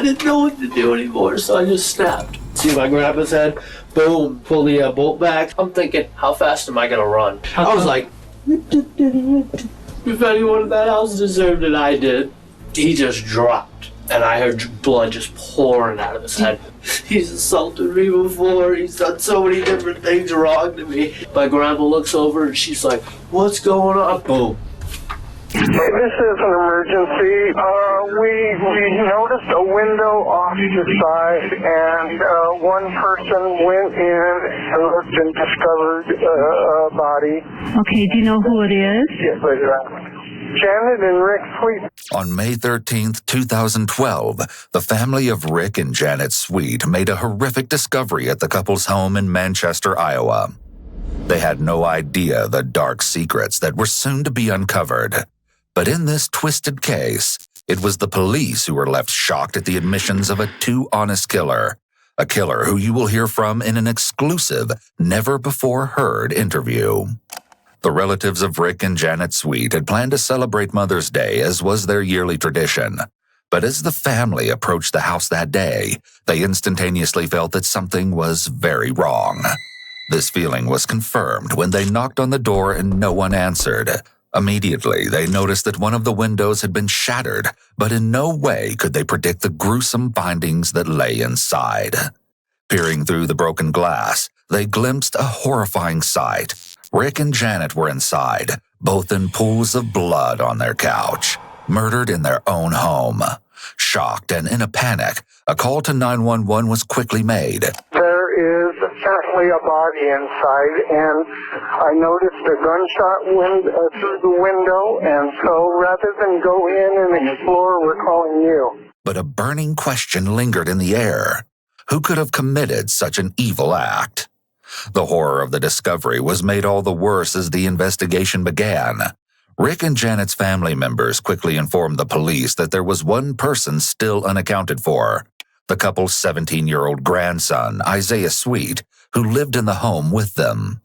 didn't know what to do anymore, so I just snapped. See if I grab his head, boom, pull the bolt back. I'm thinking, how fast am I gonna run? I was like, if anyone in that house deserved it, I did. He just dropped, and I heard blood just pouring out of his head. He's assaulted me before. He's done so many different things wrong to me. My grandma looks over and she's like, what's going on? Boom. This is an emergency. We noticed a window off the side, and one person went in and looked and discovered a body. Okay, do you know who it is? Yes, Janet and Rick Sweet. On May 13th, 2012, the family of Rick and Janet Sweet made a horrific discovery at the couple's home in Manchester, Iowa. They had no idea the dark secrets that were soon to be uncovered. But in this twisted case, it was the police who were left shocked at the admissions of a too-honest killer, a killer who you will hear from in an exclusive, never-before-heard interview. The relatives of Rick and Janet Sweet had planned to celebrate Mother's Day as was their yearly tradition. But as the family approached the house that day, they instantaneously felt that something was very wrong. This feeling was confirmed when they knocked on the door and no one answered. Immediately, they noticed that one of the windows had been shattered, but in no way could they predict the gruesome findings that lay inside. Peering through the broken glass, they glimpsed a horrifying sight. Rick and Janet were inside, both in pools of blood on their couch, murdered in their own home. Shocked and in a panic, a call to 911 was quickly made. There is certainly a body inside, and I noticed a gunshot through the window, and so rather than go in and explore, we're calling you. But a burning question lingered in the air. Who could have committed such an evil act? The horror of the discovery was made all the worse as the investigation began. Rick and Janet's family members quickly informed the police that there was one person still unaccounted for, the couple's 17-year-old grandson, Isaiah Sweet, who lived in the home with them.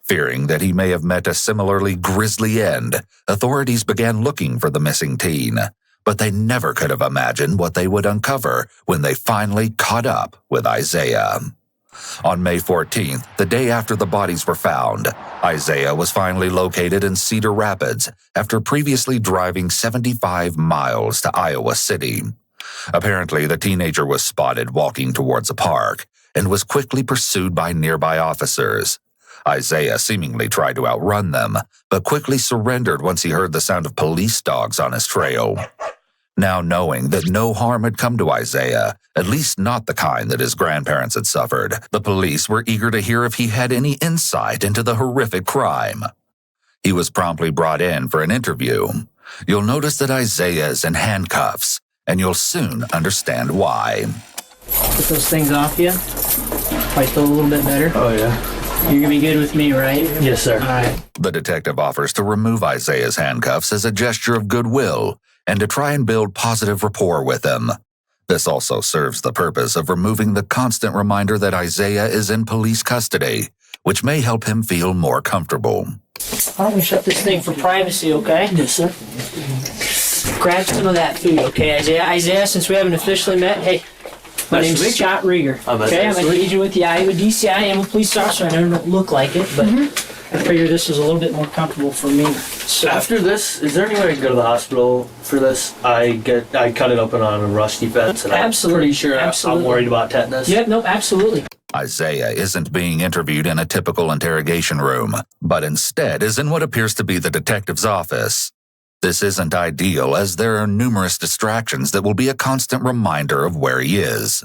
Fearing that he may have met a similarly grisly end, authorities began looking for the missing teen, but they never could have imagined what they would uncover when they finally caught up with Isaiah. On May 14th, the day after the bodies were found, Isaiah was finally located in Cedar Rapids after previously driving 75 miles to Iowa City. Apparently, the teenager was spotted walking towards a park and was quickly pursued by nearby officers. Isaiah seemingly tried to outrun them, but quickly surrendered once he heard the sound of police dogs on his trail. Now knowing that no harm had come to Isaiah, at least not the kind that his grandparents had suffered, the police were eager to hear if he had any insight into the horrific crime. He was promptly brought in for an interview. You'll notice that Isaiah is in handcuffs, and you'll soon understand why. Put those things off you. Probably feel a little bit better. Oh, yeah. You're gonna be good with me, right? Yes, sir. All right. The detective offers to remove Isaiah's handcuffs as a gesture of goodwill and to try and build positive rapport with him. This also serves the purpose of removing the constant reminder that Isaiah is in police custody, which may help him feel more comfortable. Why don't we shut this thing for privacy, okay? Yes, sir. Grab some of that food, okay, Isaiah? Isaiah, since we haven't officially met, hey, my Nice to meet name's you. Scott Rieger. I'm Okay, I'm Isaiah an Sweet. agent with the Iowa DCI. I am a police officer. I don't look like it, but I figure this is a little bit more comfortable for me. So After this, is there any way I can go to the hospital for this? I cut it open on a rusty fence, and Absolutely. I'm pretty sure Absolutely. I'm worried about tetanus. Yep, nope, absolutely. Isaiah isn't being interviewed in a typical interrogation room, but instead is in what appears to be the detective's office. This isn't ideal, as there are numerous distractions that will be a constant reminder of where he is.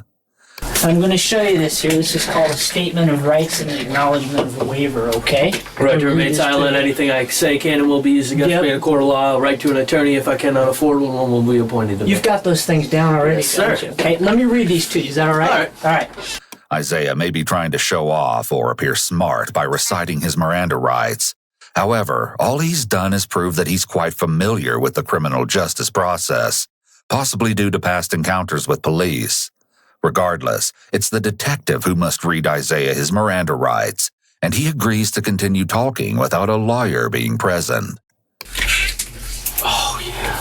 I'm going to show you this here. This is called a statement of rights and an acknowledgement of a waiver, okay? Right to remain silent. Anything I say can and will be used against Yep. me in a court of law. Right to an attorney if I cannot afford one will be appointed to me. You've got those things down already, Yes, sir. don't you? Okay, let me read these to you. Is that all right? All right. All right. Isaiah may be trying to show off or appear smart by reciting his Miranda rights. However, all he's done is prove that he's quite familiar with the criminal justice process, possibly due to past encounters with police. Regardless, it's the detective who must read Isaiah his Miranda rights, and he agrees to continue talking without a lawyer being present.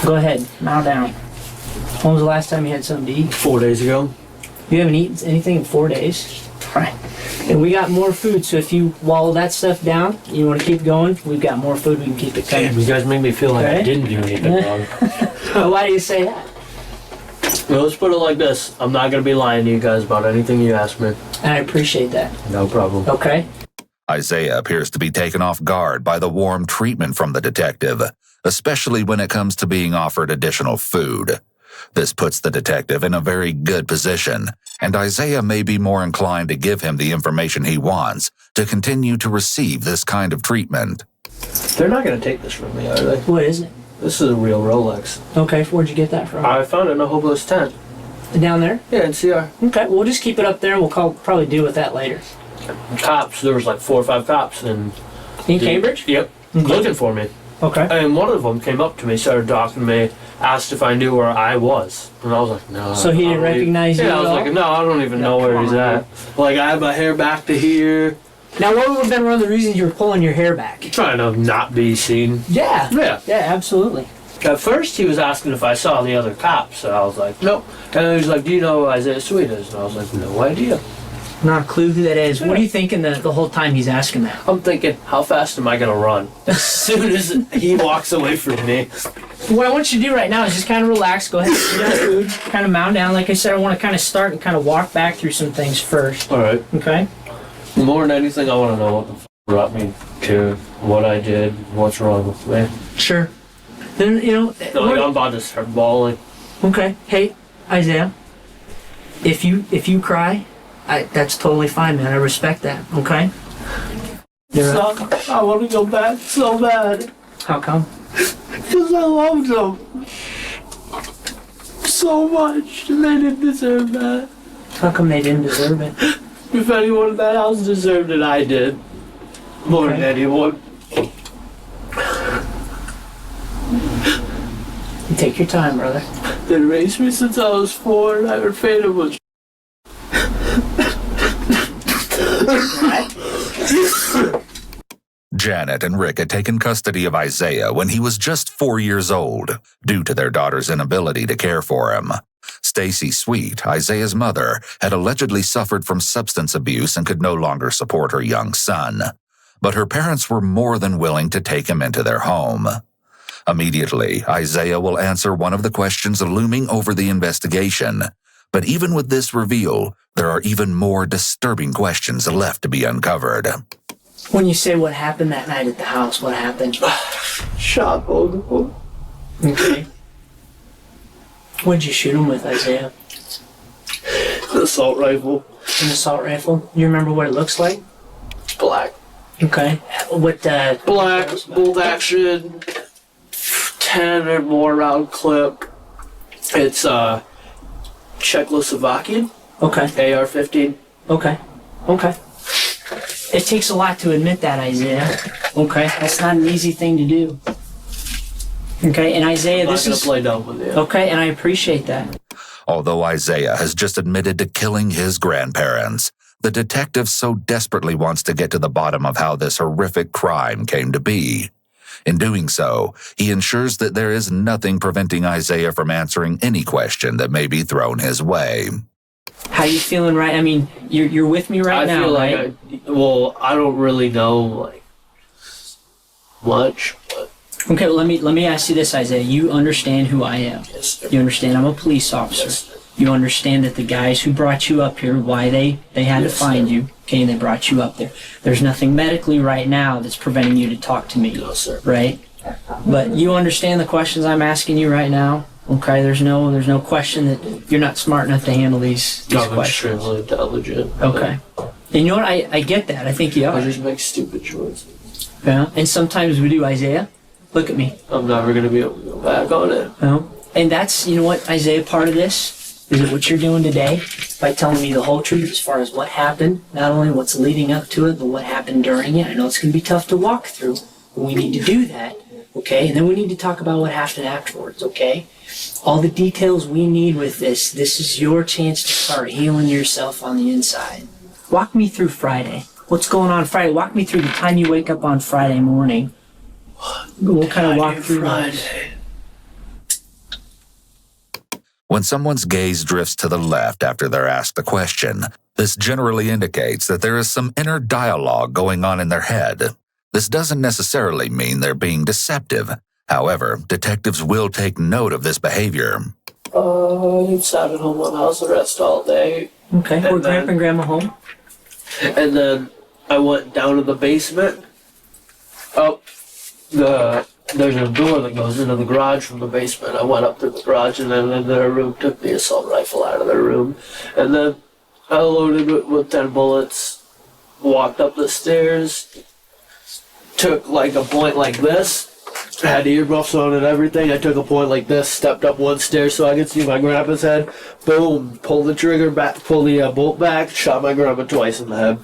Go ahead. Now down. When was the last time you had something to eat? 4 days ago. You haven't eaten anything in 4 days? Right. And we got more food, so if you wallow that stuff down, you want to keep going, we've got more food, we can keep it coming. Damn, you guys make me feel like I Right? didn't do anything wrong. Why do you say that? Well, let's put it like this. I'm not going to be lying to you guys about anything you ask me. And I appreciate that. No problem. Okay? Isaiah appears to be taken off guard by the warm treatment from the detective, especially when it comes to being offered additional food. This puts the detective in a very good position, and Isaiah may be more inclined to give him the information he wants to continue to receive this kind of treatment. They're not going to take this from me, are they? What is it? This is a real Rolex. Okay, where'd you get that from? I found it in a hopeless tent. Down there? Yeah, in CR. Okay, we'll just keep it up there and we'll probably deal with that later. Cops, there was like 4 or 5 cops. In Cambridge? Yep. Okay. Looking for me. Okay. And one of them came up to me, started talking to me, asked if I knew where I was. And I was like, no. So he didn't recognize you Yeah, I at was all? like, no, I don't even know where he's at. Like, I have my hair back to here. Now, what would have been one of the reasons you were pulling your hair back? Trying to not be seen. Yeah. Yeah. Yeah, absolutely. At first, he was asking if I saw the other cops, and I was like, nope. And then he was like, do you know who Isaiah Sweet is? And I was like, no idea. Not a clue who that is. What are you thinking the whole time he's asking that? I'm thinking, how fast am I going to run? As soon as he walks away from me. What I want you to do right now is just kind of relax, go ahead and eat that food, kind of mount down. Like I said, I want to kind of start and kind of walk back through some things first. All right. Okay? More than anything, I want to know what the brought me to what I did, what's wrong with me. Sure. Then, Like, I'm about to start bawling. Okay. Hey, Isaiah, if you cry, that's totally fine, man. I respect that. Okay. I want to go back so bad. How come? Because I loved them so much, and they didn't deserve that. How come they didn't deserve it? If anyone in that house deserved it, I did. More than anyone. You take your time, brother. They raised me since I was 4, and I heard fate of was. Janet and Rick had taken custody of Isaiah when he was just 4 years old, due to their daughter's inability to care for him. Stacy Sweet, Isaiah's mother, had allegedly suffered from substance abuse and could no longer support her young son. But her parents were more than willing to take him into their home. Immediately, Isaiah will answer one of the questions looming over the investigation. But even with this reveal, there are even more disturbing questions left to be uncovered. When you say what happened that night at the house, what happened? Shot both of them. Okay. What'd you shoot him with, Isaiah? The assault rifle. An assault rifle? You remember what it looks like? Black. Okay. What, Black, bolt action, 10 or more round clip. It's, Czechoslovakian. Okay. AR-15. Okay. Okay. It takes a lot to admit that, Isaiah. Okay. That's not an easy thing to do. Okay, and Isaiah, I'm this not is... gonna play dumb with you. Okay, and I appreciate that. Although Isaiah has just admitted to killing his grandparents, the detective so desperately wants to get to the bottom of how this horrific crime came to be. In doing so, he ensures that there is nothing preventing Isaiah from answering any question that may be thrown his way. How you feeling, right? I mean, you're with me right now, feel right? like I don't really know, like, much, but... Okay, well, let me ask you this, Isaiah. You understand who I am. Yes, sir. You understand I'm a police officer. Yes, sir. You understand that the guys who brought you up here, why they had to Yes, find sir. you, okay, and they brought you up there. There's nothing medically right now that's preventing you to talk to me, No, sir. right? But you understand the questions I'm asking you right now, okay? There's no question that you're not smart enough to handle these I'm questions. extremely intelligent. Okay. And you know what? I get that. I think you I are. just make stupid choices. Yeah. And sometimes we do, Isaiah. Look at me. I'm never gonna be able to go back on it. No. And that's, you know what, Isaiah, part of this is that what you're doing today by telling me the whole truth as far as what happened, not only what's leading up to it, but what happened during it. I know it's going to be tough to walk through, but we need to do that, okay? And then we need to talk about what happened afterwards, okay? All the details we need with this is your chance to start healing yourself on the inside. Walk me through Friday. What's going on Friday? Walk me through the time you wake up on Friday morning. We'll kind of walk through that. Friday. When someone's gaze drifts to the left after they're asked a question, this generally indicates that there is some inner dialogue going on in their head. This doesn't necessarily mean they're being deceptive. However, detectives will take note of this behavior. He sat at home on house arrest all day. Okay. Were Grandpa and Grandma home? And then I went down to the basement. There's a door that goes into the garage from the basement. I went up to the garage and then in their room, took the assault rifle out of their room. And then I loaded it with 10 bullets, walked up the stairs, took like a point like this, had earmuffs on and everything. I took a point like this, stepped up one stair so I could see my grandpa's head. Boom, pulled the trigger back, pulled the bolt back, shot my grandpa twice in the head.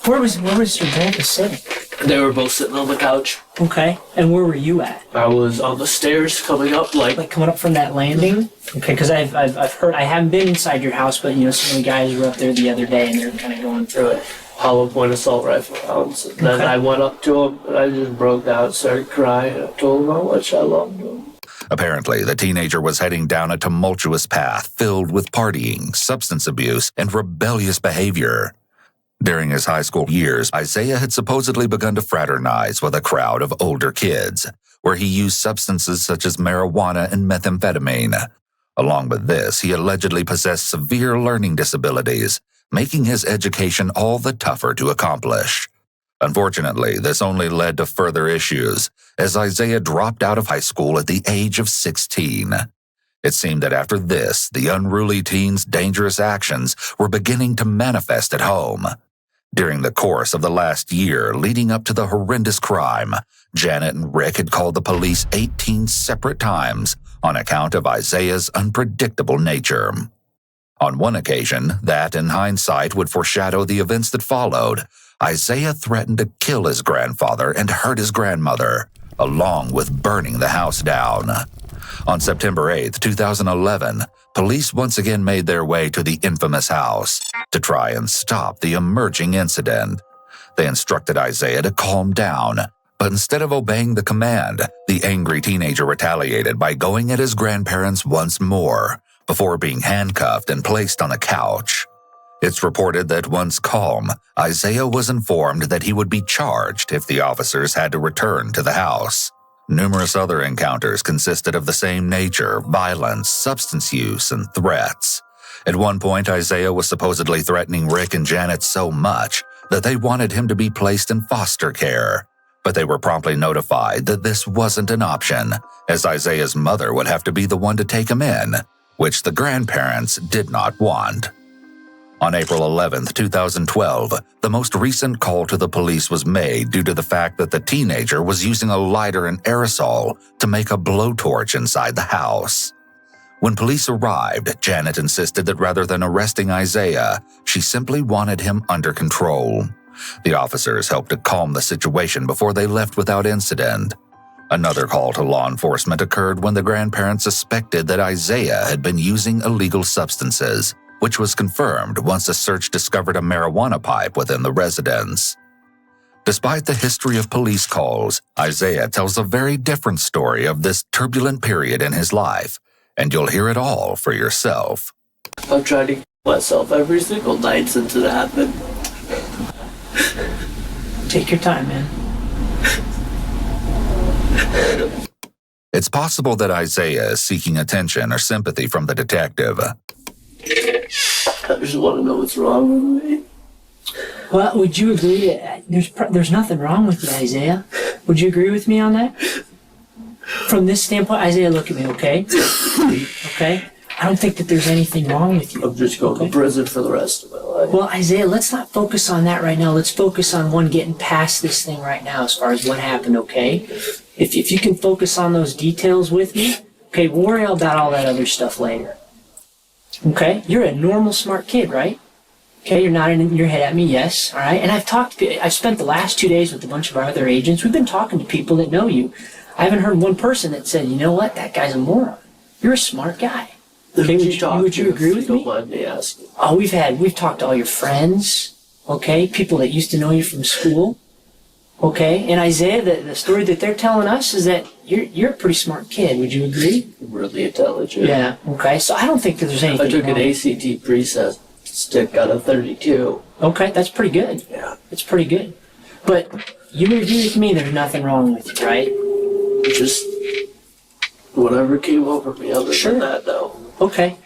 Where was your grandpa sitting? They were both sitting on the couch. Okay. And where were you at? I was on the stairs coming up, like coming up from that landing? Okay, because I've heard, I haven't been inside your house, but some of the guys were up there the other day and they're kind of going through it. hollow point assault rifle rounds. And then I went up to him and I just broke down, started crying. I told him how much I loved him. Apparently, the teenager was heading down a tumultuous path filled with partying, substance abuse, and rebellious behavior. During his high school years, Isaiah had supposedly begun to fraternize with a crowd of older kids, where he used substances such as marijuana and methamphetamine. Along with this, he allegedly possessed severe learning disabilities, making his education all the tougher to accomplish. Unfortunately, this only led to further issues, as Isaiah dropped out of high school at the age of 16. It seemed that after this, the unruly teen's dangerous actions were beginning to manifest at home. During the course of the last year leading up to the horrendous crime, Janet and Rick had called the police 18 separate times on account of Isaiah's unpredictable nature. On one occasion, that in hindsight would foreshadow the events that followed, Isaiah threatened to kill his grandfather and hurt his grandmother, along with burning the house down. On September 8, 2011, police once again made their way to the infamous house to try and stop the emerging incident. They instructed Isaiah to calm down, but instead of obeying the command, the angry teenager retaliated by going at his grandparents once more, before being handcuffed and placed on a couch. It's reported that once calm, Isaiah was informed that he would be charged if the officers had to return to the house. Numerous other encounters consisted of the same nature: violence, substance use, and threats. At one point, Isaiah was supposedly threatening Rick and Janet so much that they wanted him to be placed in foster care. But they were promptly notified that this wasn't an option, as Isaiah's mother would have to be the one to take him in, which the grandparents did not want. On April 11, 2012, the most recent call to the police was made due to the fact that the teenager was using a lighter and aerosol to make a blowtorch inside the house. When police arrived, Janet insisted that rather than arresting Isaiah, she simply wanted him under control. The officers helped to calm the situation before they left without incident. Another call to law enforcement occurred when the grandparents suspected that Isaiah had been using illegal substances, which was confirmed once a search discovered a marijuana pipe within the residence. Despite the history of police calls, Isaiah tells a very different story of this turbulent period in his life, and you'll hear it all for yourself. I've tried to kill myself every single night since it happened. Take your time, man. It's possible that Isaiah is seeking attention or sympathy from the detective. I just want to know what's wrong with me. Well, would you agree that there's nothing wrong with you, Isaiah? Would you agree with me on that? From this standpoint, Isaiah, look at me, okay? Okay? I don't think that there's anything wrong with you. I'm just going to prison for the rest of my life. Well, Isaiah, let's not focus on that right now. Let's focus on getting past this thing right now as far as what happened, okay? If you can focus on those details with me, okay, we'll worry about all that other stuff later. Okay? You're a normal, smart kid, right? Okay, you're nodding your head at me, yes, all right? And I've spent the last 2 days with a bunch of our other agents. We've been talking to people that know you. I haven't heard one person that said, you know what, that guy's a moron. You're a smart guy. Okay, would you agree with me? Don't mind me asking. Oh, we've talked to all your friends, okay? People that used to know you from school. Okay, and Isaiah, the story that they're telling us is that you're a pretty smart kid. Would you agree? Really intelligent. Yeah. Okay, so I don't think that there's anything I took wrong. an ACT pre-test. Stick got a 32. Okay, that's pretty good. Yeah. That's pretty good. But you would agree with me, there's nothing wrong with you, right? Just whatever came over me other than that, though. Okay.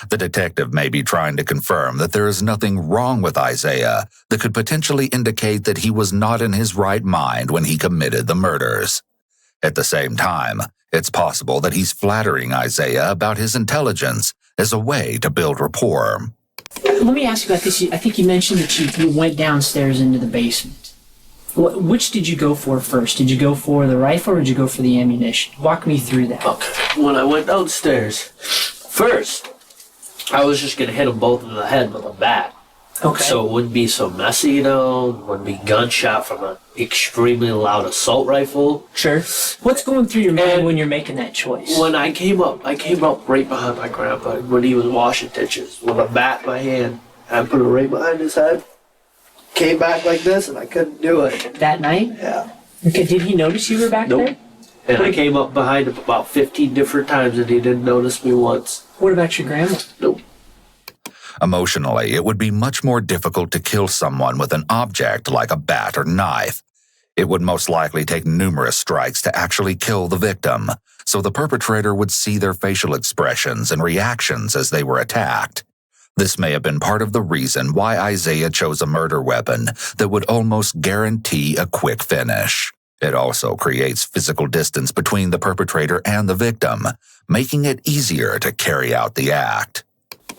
The detective may be trying to confirm that there is nothing wrong with Isaiah that could potentially indicate that he was not in his right mind when he committed the murders. At the same time, it's possible that he's flattering Isaiah about his intelligence as a way to build rapport. Let me ask you about this. I think you mentioned that you went downstairs into the basement. Which did you go for first? Did you go for the rifle or did you go for the ammunition? Walk me through that. Okay. When I went downstairs, first, I was just going to hit them both in the head with a bat. Okay. So it wouldn't be so messy, you know. It wouldn't be gunshot from an extremely loud assault rifle. Sure. What's going through your mind when you're making that choice? When I came up right behind my grandpa when he was washing dishes with a bat in my hand. I put it right behind his head. Came back like this, and I couldn't do it. That night? Yeah. Okay, did he notice you were back there? And I came up behind him about 15 different times, and he didn't notice me once. What about your grandma? Nope. Emotionally, it would be much more difficult to kill someone with an object like a bat or knife. It would most likely take numerous strikes to actually kill the victim, so the perpetrator would see their facial expressions and reactions as they were attacked. This may have been part of the reason why Isaiah chose a murder weapon that would almost guarantee a quick finish. It also creates physical distance between the perpetrator and the victim, making it easier to carry out the act.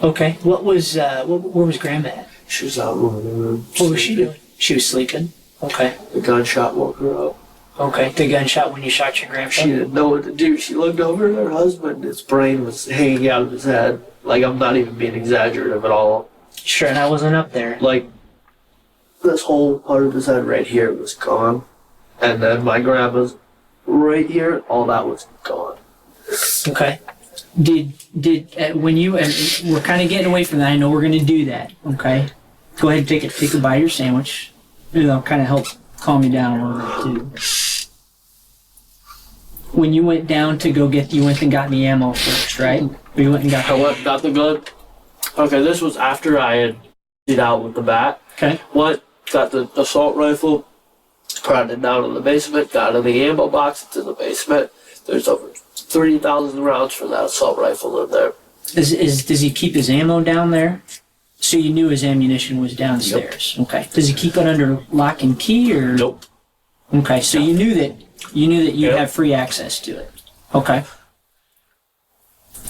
Okay, where was Grandma at? She was out in the room. What was she doing? She was sleeping? Okay. The gunshot woke her up. Okay, the gunshot when you shot your grandpa? She didn't know what to do. She looked over at her husband. His brain was hanging out of his head. Like, I'm not even being exaggerative at all. Sure, and I wasn't up there. Like, this whole part of his head right here was gone. And then my grandma's right here, all that was gone. Okay. Did when you, and we're kind of getting away from that, I know we're going to do that, okay? Go ahead and take a bite of your sandwich. It'll kind of help calm you down a little bit, too. When you went down to go you went and got the ammo first, right? Or you went and got the gun. Okay, this was after I had it out with the bat. Okay. Got the assault rifle, brought it down in the basement, got in the ammo box, it's in the basement. There's over 30,000 rounds for that assault rifle in there. Does he keep his ammo down there? So you knew his ammunition was downstairs. Yep. Okay. Does he keep it under lock and key or? Nope. Okay, so you knew that you have free access to it. Okay.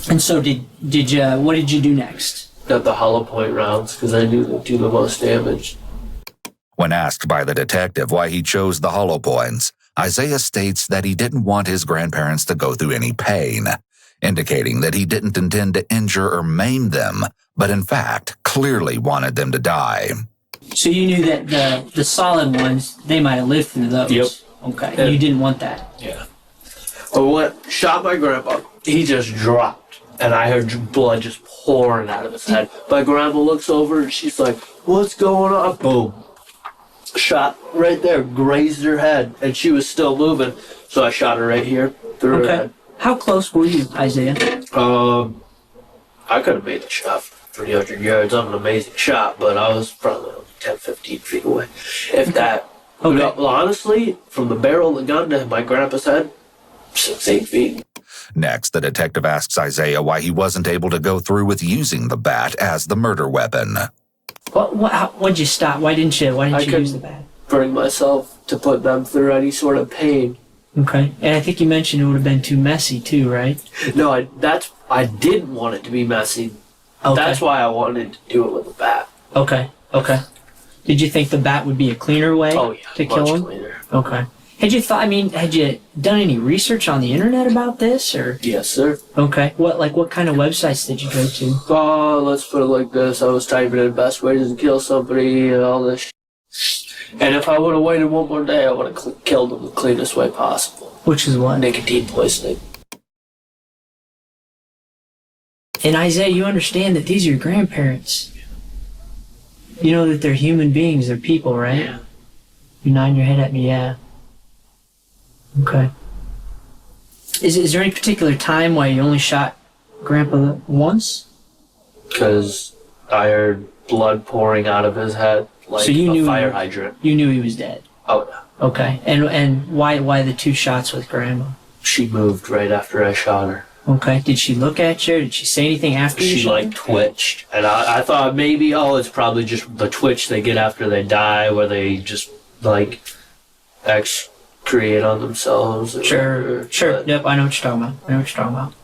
And so what did you do next? Got the hollow point rounds because I knew they'd do the most damage. When asked by the detective why he chose the hollow points, Isaiah states that he didn't want his grandparents to go through any pain, indicating that he didn't intend to injure or maim them, but in fact clearly wanted them to die. So you knew that the solid ones, they might have lived through those. Yep. Okay. And you didn't want that. Yeah. But shot my grandpa, he just dropped, and I heard blood just pouring out of his head. My grandma looks over, and she's like, "What's going on?" Boom. Shot right there, grazed her head, and she was still moving, so I shot her right here through her head. How close were you, Isaiah? I could have made the shot for 300 yards. I'm an amazing shot, but I was probably 10, 15 feet away, if that. Okay. Well, honestly, from the barrel of the gun to my grandpa's head, 6, 8 feet. Next, the detective asks Isaiah why he wasn't able to go through with using the bat as the murder weapon. Why'd you stop? Why didn't you use the bat? Bring myself to put them through any sort of pain. Okay. And I think you mentioned it would have been too messy too, right? No, I didn't want it to be messy. Okay. That's why I wanted to do it with a bat. Okay. Did you think the bat would be a cleaner way to kill him? Cleaner. Okay. Had you done any research on the internet about this, or? Yes, sir. Okay. What kind of websites did you go to? Let's put it like this. I was typing in best ways to kill somebody and all this And if I would have waited one more day, I would have killed them the cleanest way possible. Which is what? Nicotine poisoning. And Isaiah, you understand that these are your grandparents. You know that they're human beings, they're people, right? Yeah. You're nodding your head at me, yeah. Okay. Is there any particular time why you only shot Grandpa once? Because I heard blood pouring out of his head like So you a knew fire hydrant. You knew he was dead? Oh, yeah. Okay. And why the 2 shots with Grandma? She moved right after I shot her. Okay. Did she look at you? Or did she say anything after you She shot like her? twitched, and I thought maybe it's probably just the twitch they get after they die, where they just like excrete on themselves. Sure. But Yep, I know what you're talking about.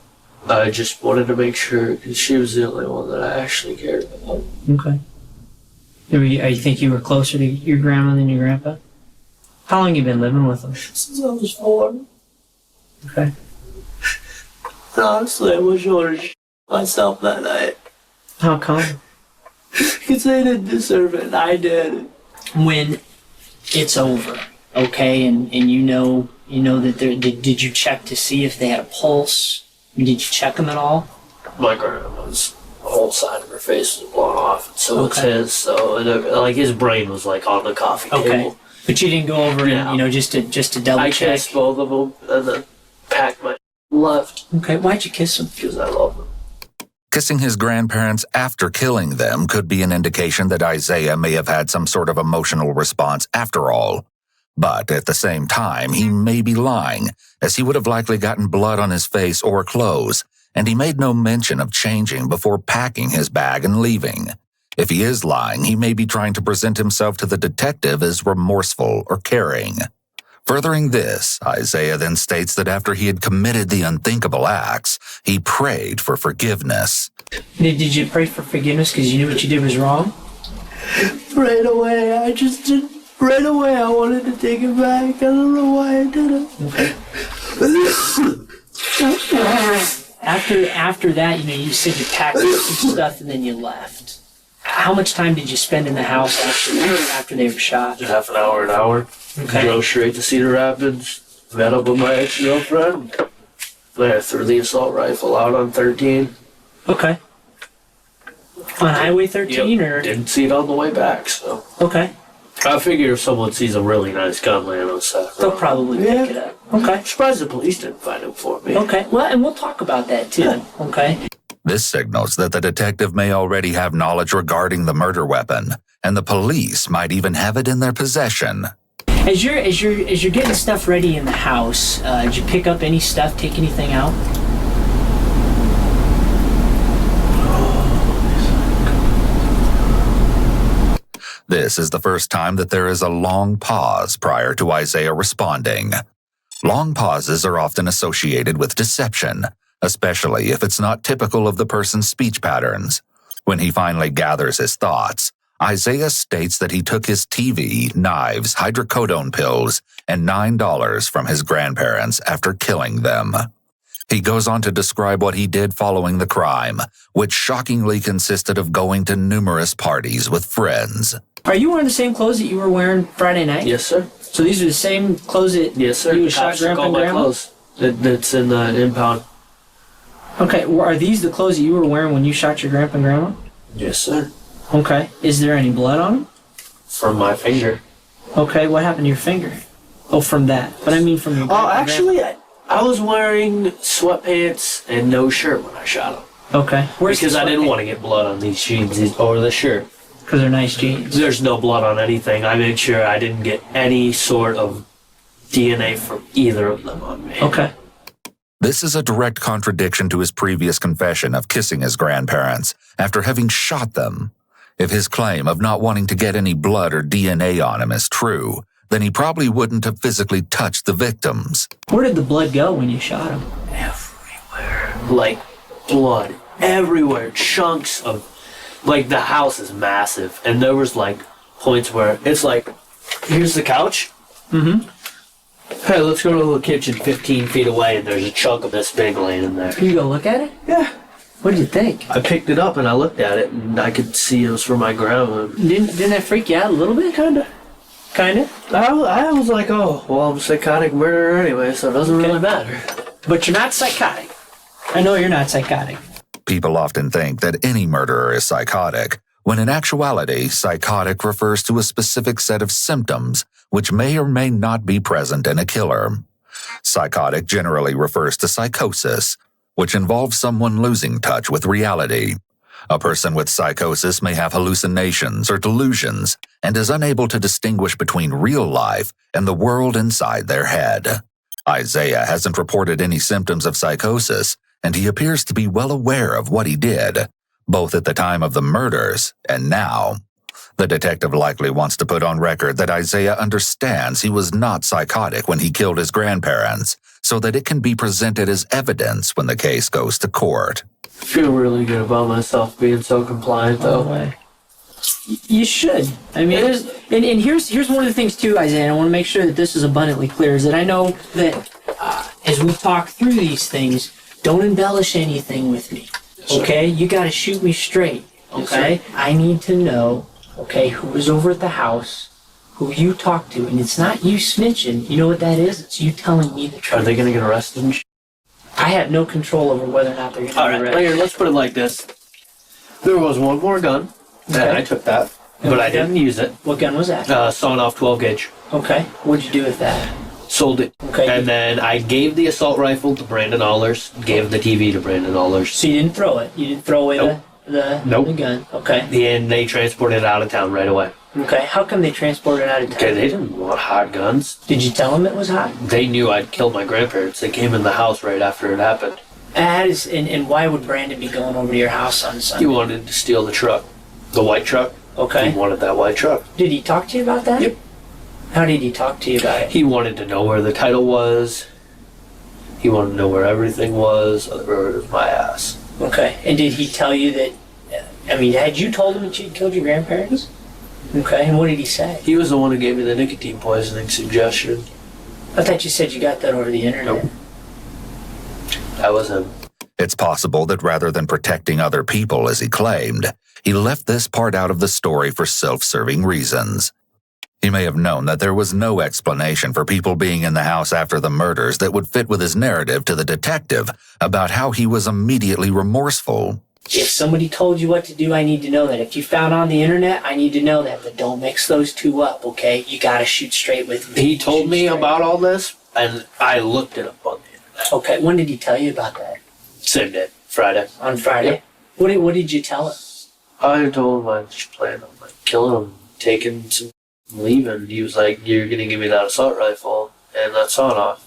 I just wanted to make sure, because she was the only one that I actually cared about. Okay. You think you were closer to your grandma than your grandpa? How long you been living with them? Since I was 4. Okay. And honestly, I wish I would have myself that night. How come? Because they didn't deserve it, and I did. When it's over, okay, and you know that did you check to see if they had a pulse? Did you check them at all? My grandma's whole side of her face was blown off, and so it's Okay. his. So, like, his brain was like on the coffee Okay. table. But you didn't go over No. and, just to double I check? kissed both of them and then packed my left Okay, why'd you kiss them? because I love them. Kissing his grandparents after killing them could be an indication that Isaiah may have had some sort of emotional response after all. But at the same time, he may be lying, as he would have likely gotten blood on his face or clothes, and he made no mention of changing before packing his bag and leaving. If he is lying, he may be trying to present himself to the detective as remorseful or caring. Furthering this, Isaiah then states that after he had committed the unthinkable acts, he prayed for forgiveness. Did you pray for forgiveness because you knew what you did was wrong? Right away, I just did. Right away, I wanted to take it back. I don't know why I did it. After that, you said you packed your stuff and then you left. How much time did you spend in the house after they were shot? Half an hour. Okay. Drove straight to Cedar Rapids. Met up with my ex-girlfriend. There, threw the assault rifle out on 13. Okay. On Highway 13 or? Didn't see it on the way back, so. Okay. I figure if someone sees a really nice gun laying on the side, They'll probably pick it up. Okay. I'm surprised the police didn't find it for me. Okay. Well, and we'll talk about that too. Yeah. Okay. This signals that the detective may already have knowledge regarding the murder weapon, and the police might even have it in their possession. As you're getting stuff ready in the house, did you pick up any stuff? Take anything out? This is the first time that there is a long pause prior to Isaiah responding. Long pauses are often associated with deception, especially if it's not typical of the person's speech patterns. When he finally gathers his thoughts, Isaiah states that he took his TV, knives, hydrocodone pills, and $9 from his grandparents after killing them. He goes on to describe what he did following the crime, which shockingly consisted of going to numerous parties with friends. Are you wearing the same clothes that you were wearing Friday night? Yes, sir. So these are the same clothes that Yes, sir. you shot Grandpa and my Grandma? clothes. That's in the impound. Okay, well, are these the clothes that you were wearing when you shot your Grandpa and Grandma? Yes, sir. Okay. Is there any blood on them? From my finger. Okay, what happened to your finger? Oh, from that. But I mean from your Oh, actually, I was wearing sweatpants and no shirt when I shot him. Okay. Because I didn't want to get blood on these jeans or the shirt. Because they're nice jeans. There's no blood on anything. I made sure I didn't get any sort of DNA from either of them on me. Okay. This is a direct contradiction to his previous confession of kissing his grandparents after having shot them. If his claim of not wanting to get any blood or DNA on him is true, then he probably wouldn't have physically touched the victims. Where did the blood go when you shot him? Everywhere. Like, blood. Everywhere. Chunks of... Like, the house is massive. And there was, like, points where it's like, here's the couch. Mm-hmm. Hey, let's go to the kitchen 15 feet away, and there's a chunk of this big laying in there. Can you go look at it? Yeah. What did you think? I picked it up and I looked at it, and I could see it was from my grandma. Didn't that freak you out a little bit? Kinda. I was like, oh, well, I'm a psychotic murderer anyway, so it doesn't really matter. But you're not psychotic. I know you're not psychotic. People often think that any murderer is psychotic, when in actuality, psychotic refers to a specific set of symptoms which may or may not be present in a killer. Psychotic generally refers to psychosis, which involves someone losing touch with reality. A person with psychosis may have hallucinations or delusions and is unable to distinguish between real life and the world inside their head. Isaiah hasn't reported any symptoms of psychosis, and he appears to be well aware of what he did, both at the time of the murders and now. The detective likely wants to put on record that Isaiah understands he was not psychotic when he killed his grandparents, so that it can be presented as evidence when the case goes to court. I feel really good about myself being so compliant, though. You should. I mean, and here's one of the things too, Isaiah, and I want to make sure that this is abundantly clear, is that I know that as we talk through these things, don't embellish anything with me, okay? You got to shoot me straight, okay? I need to know, okay, who was over at the house, who you talked to, and it's not you snitching. You know what that is? It's you telling me the truth. Are they going to get arrested? I have no control over whether or not they're going to All get right, arrested. let's put it like this. There was one more gun, and I took that, but I didn't use it. What gun was that? Sawn-off 12 gauge. Okay. What'd you do with that? Sold it. Okay. And then I gave the assault rifle to Brandon Allers, gave the TV to Brandon Allers. So you didn't throw it? You didn't throw away Nope. the gun? Okay. And they transported it out of town right away. Okay. How come they transported it out of town? Okay, they didn't want hot guns. Did you tell them it was hot? They knew I'd killed my grandparents. They came in the house right after it happened. And why would Brandon be going over to your house on Sunday? He wanted to steal the truck. The white truck. Okay. He wanted that white truck. Did he talk to you about that? Yep. How did he talk to you about it? He wanted to know where the title was. He wanted to know where everything was. Other it was my ass. Okay. And did he tell you that, I mean, had you told him that you'd killed your grandparents? Okay. And what did he say? He was the one who gave me the nicotine poisoning suggestion. I thought you said you got that over the internet. Nope. That was him. It's possible that rather than protecting other people as he claimed, he left this part out of the story for self-serving reasons. He may have known that there was no explanation for people being in the house after the murders that would fit with his narrative to the detective about how he was immediately remorseful. If somebody told you what to do, I need to know that. If you found on the internet, I need to know that. But don't mix those two up, okay? You gotta shoot straight with me. He told me about all this, and I looked it up on the internet. Okay, when did he tell you about that? Same day, Friday. On Friday? Yep. What did you tell him? I told him I just planned on killing him, taking some, leaving. He was like, "You're gonna give me that assault rifle and that sawn-off."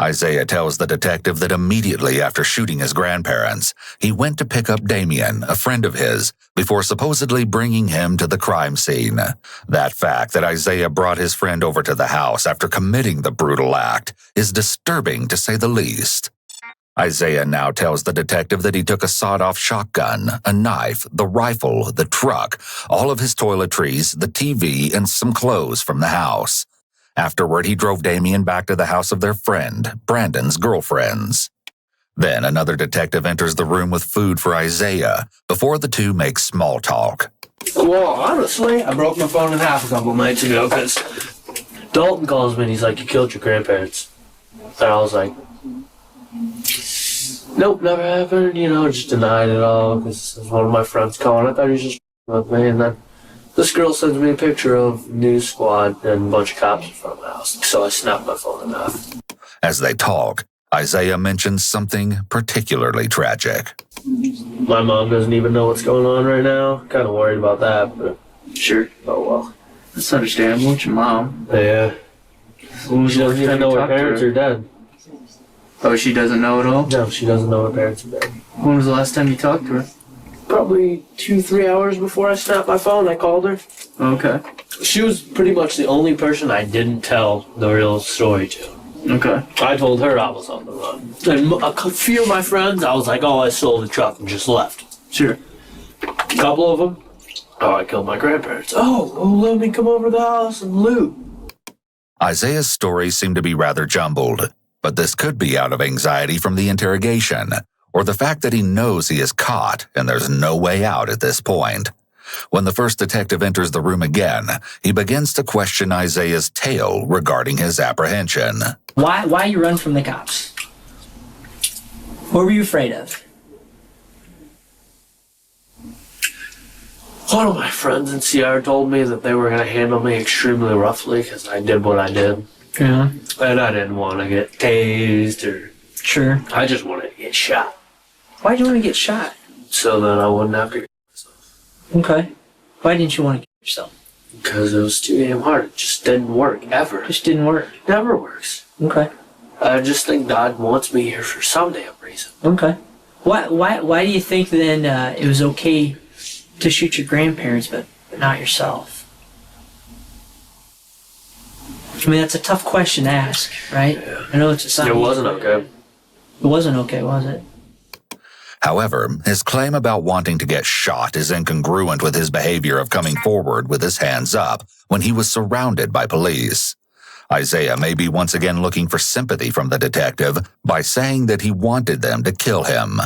Isaiah tells the detective that immediately after shooting his grandparents, he went to pick up Damien, a friend of his, before supposedly bringing him to the crime scene. That fact that Isaiah brought his friend over to the house after committing the brutal act is disturbing to say the least. Isaiah now tells the detective that he took a sawed-off shotgun, a knife, the rifle, the truck, all of his toiletries, the TV, and some clothes from the house. Afterward, he drove Damien back to the house of their friend, Brandon's girlfriends. Then another detective enters the room with food for Isaiah before the two make small talk. Well, honestly, I broke my phone in half a couple nights ago because Dalton calls me and he's like, "You killed your grandparents." And I was like, "Nope, never happened," just denied it all because one of my friends calling. I thought he was just with me, and then this girl sends me a picture of News Squad and a bunch of cops in front of the house, so I snapped my phone in half. As they talk, Isaiah mentions something particularly tragic. My mom doesn't even know what's going on right now. Kind of worried about that, but sure. Oh well. That's understandable. It's your mom. Yeah. When was She the last doesn't even time know you her talked to parents her? are dead. Oh, she doesn't know at all? No, she doesn't know her parents are dead. When was the last time you talked to her? Probably 2-3 hours before I snapped my phone, I called her. Okay. She was pretty much the only person I didn't tell the real story to. Okay. I told her I was on the run. And a few of my friends, I was like, "Oh, I stole the truck and just left." Sure. A couple of them, "Oh, I killed my grandparents." "Oh, well, let me come over to the house and loot." Isaiah's stories seem to be rather jumbled, but this could be out of anxiety from the interrogation, or the fact that he knows he is caught and there's no way out at this point. When the first detective enters the room again, he begins to question Isaiah's tale regarding his apprehension. Why you run from the cops? What were you afraid of? One of my friends in CR told me that they were going to handle me extremely roughly because I did what I did. Yeah. And I didn't want to get tased or... Sure. I just wanted to get shot. Why'd you want to get shot? So that I wouldn't have to... Okay. Why didn't you want to kill yourself? Because it was too damn hard. It just didn't work, ever. Just didn't work. Never works. Okay. I just think God wants me here for some damn reason. Okay. Why do you think then it was okay to shoot your grandparents but not yourself? I mean, that's a tough question to ask, right? Yeah. I know it's a sign. It wasn't okay. It wasn't okay, was it? However, his claim about wanting to get shot is incongruent with his behavior of coming forward with his hands up when he was surrounded by police. Isaiah may be once again looking for sympathy from the detective by saying that he wanted them to kill him.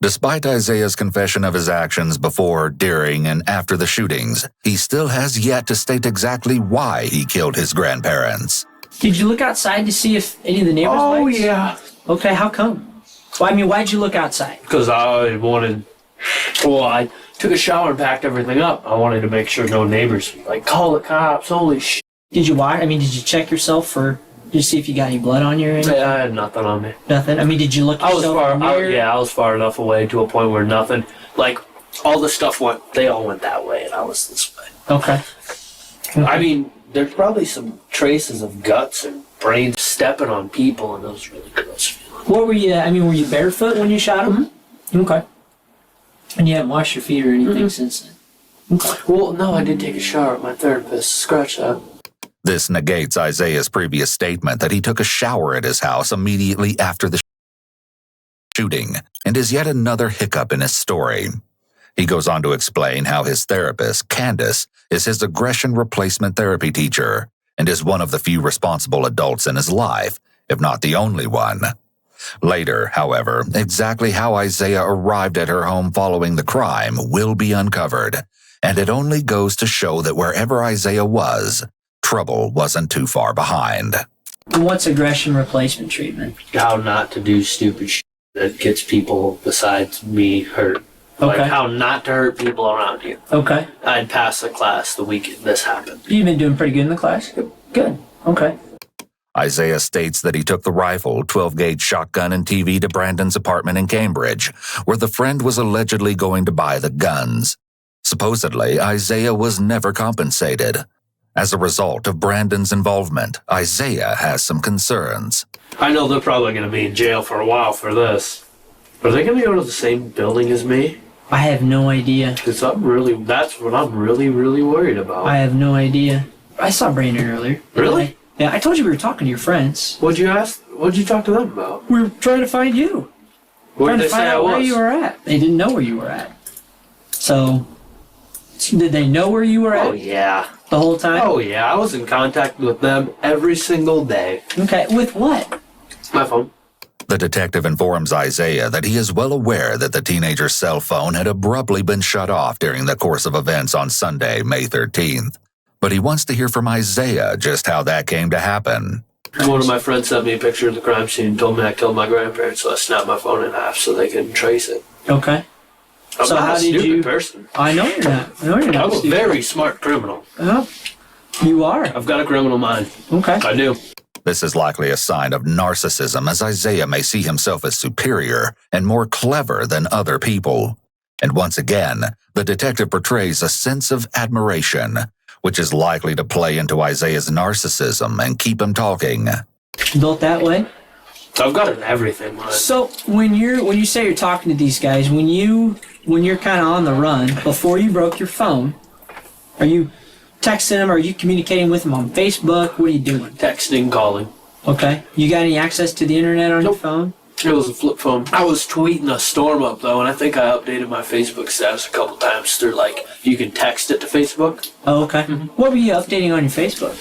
Despite Isaiah's confession of his actions before, during, and after the shootings, he still has yet to state exactly why he killed his grandparents. Did you look outside to see if any of the neighbors liked? Yeah. Okay, how come? Well, I mean, why'd you look outside? Because I wanted... Well, I took a shower and packed everything up. I wanted to make sure no neighbors would, like, call the cops, holy shit. Did you watch? I mean, did you check yourself for... Did you see if you got any blood on you or anything? I had nothing on me. Nothing? I mean, did you look yourself in the mirror? I was far enough away to a point where nothing... Like, all the stuff they all went that way, and I was this way. Okay. I mean, there's probably some traces of guts and brains stepping on people, and those really gross. What were you... I mean, were you barefoot when you shot him? Mm-hmm. Okay. And you haven't washed your feet or anything since then? Okay. Well, no, I did take a shower at my therapist. Scratch that. This negates Isaiah's previous statement that he took a shower at his house immediately after the shooting, and is yet another hiccup in his story. He goes on to explain how his therapist, Candace, is his aggression replacement therapy teacher, and is one of the few responsible adults in his life, if not the only one. Later, however, exactly how Isaiah arrived at her home following the crime will be uncovered, and it only goes to show that wherever Isaiah was, trouble wasn't too far behind. What's aggression replacement treatment? How not to do stupid shit that gets people besides me hurt. Like Okay. how not to hurt people around you. Okay. I'd passed the class the week this happened. You've been doing pretty good in the class? Good. Okay. Isaiah states that he took the rifle, 12-gauge shotgun, and TV to Brandon's apartment in Cambridge, where the friend was allegedly going to buy the guns. Supposedly, Isaiah was never compensated. As a result of Brandon's involvement, Isaiah has some concerns. I know they're probably going to be in jail for a while for this. Are they going to go to the same building as me? I have no idea. Because that's what I'm really, really worried about. I have no idea. I saw Brandon earlier. Really? Yeah, I told you we were talking to your friends. What'd you talk to them about? We were trying to find you. Where Trying did to they say find I out was? where you were at. They didn't know where you were at. So, did they know where you were at Oh, yeah. the whole time? Oh, yeah. I was in contact with them every single day. Okay, with what? My phone. The detective informs Isaiah that he is well aware that the teenager's cell phone had abruptly been shut off during the course of events on Sunday, May 13th. But he wants to hear from Isaiah just how that came to happen. One of my friends sent me a picture of the crime scene and told me I killed my grandparents, so I snapped my phone in half so they couldn't trace it. Okay. I'm So not how a did stupid you- person. I know you're not. I know you're not. I'm a Steve. very smart criminal. Oh, you are. I've got a criminal mind. Okay. I do. This is likely a sign of narcissism, as Isaiah may see himself as superior and more clever than other people. And once again, the detective portrays a sense of admiration, which is likely to play into Isaiah's narcissism and keep him talking. Built that way. I've got an everything mind. So when you say you're talking to these guys, when you're kind of on the run before you broke your phone, are you texting them? Are you communicating with them on Facebook? What are you doing? Texting, calling. Okay. You got any access to the internet on your phone? It was a flip phone. I was tweeting a storm up, though, and I think I updated my Facebook status a couple times through, like, you can text it to Facebook. Oh, okay. What were you updating on your Facebook?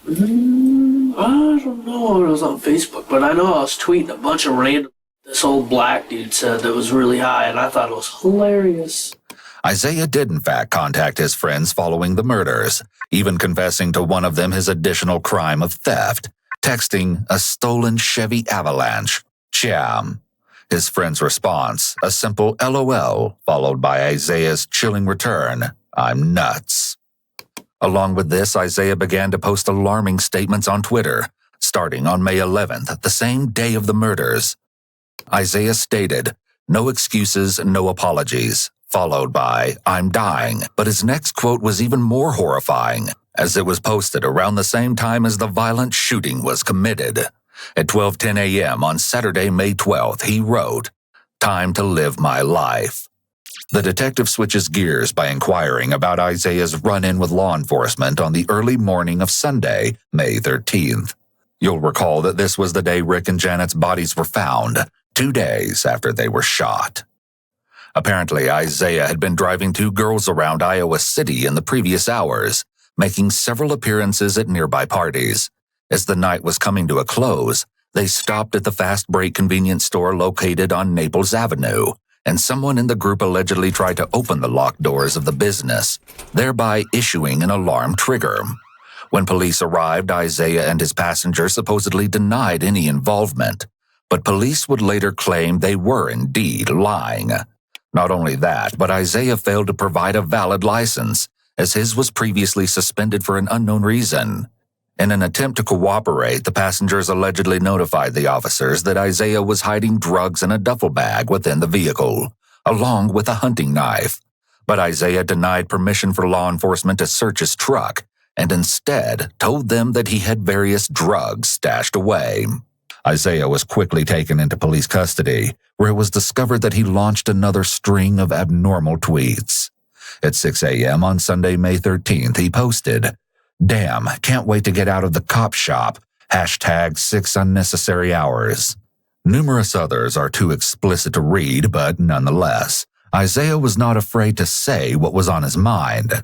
I don't know what it was on Facebook, but I know I was tweeting a bunch of random... This old black dude said that was really high, and I thought it was hilarious. Isaiah did in fact contact his friends following the murders, even confessing to one of them his additional crime of theft, texting a stolen Chevy Avalanche. Cham. His friend's response, a simple LOL, followed by Isaiah's chilling return, "I'm nuts." Along with this, Isaiah began to post alarming statements on Twitter, starting on May 11th, the same day of the murders. Isaiah stated, "No excuses, no apologies," followed by, "I'm dying," but his next quote was even more horrifying, as it was posted around the same time as the violent shooting was committed. At 12:10 a.m. on Saturday, May 12th, he wrote, "Time to live my life." The detective switches gears by inquiring about Isaiah's run-in with law enforcement on the early morning of Sunday, May 13th. You'll recall that this was the day Rick and Janet's bodies were found, 2 days after they were shot. Apparently, Isaiah had been driving 2 girls around Iowa City in the previous hours, making several appearances at nearby parties. As the night was coming to a close, they stopped at the fast break convenience store located on Naples Avenue, and someone in the group allegedly tried to open the locked doors of the business, thereby issuing an alarm trigger. When police arrived, Isaiah and his passenger supposedly denied any involvement, but police would later claim they were indeed lying. Not only that, but Isaiah failed to provide a valid license, as his was previously suspended for an unknown reason. In an attempt to cooperate, the passengers allegedly notified the officers that Isaiah was hiding drugs in a duffel bag within the vehicle, along with a hunting knife. But Isaiah denied permission for law enforcement to search his truck, and instead told them that he had various drugs stashed away. Isaiah was quickly taken into police custody, where it was discovered that he launched another string of abnormal tweets. At 6 a.m. on Sunday, May 13th, he posted, "Damn, can't wait to get out of the cop shop. #6 unnecessary hours." Numerous others are too explicit to read, but nonetheless, Isaiah was not afraid to say what was on his mind.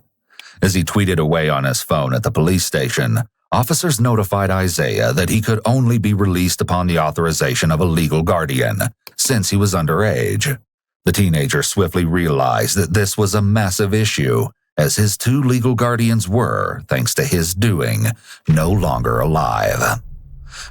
As he tweeted away on his phone at the police station, officers notified Isaiah that he could only be released upon the authorization of a legal guardian, since he was underage. The teenager swiftly realized that this was a massive issue, as his 2 legal guardians were, thanks to his doing, no longer alive.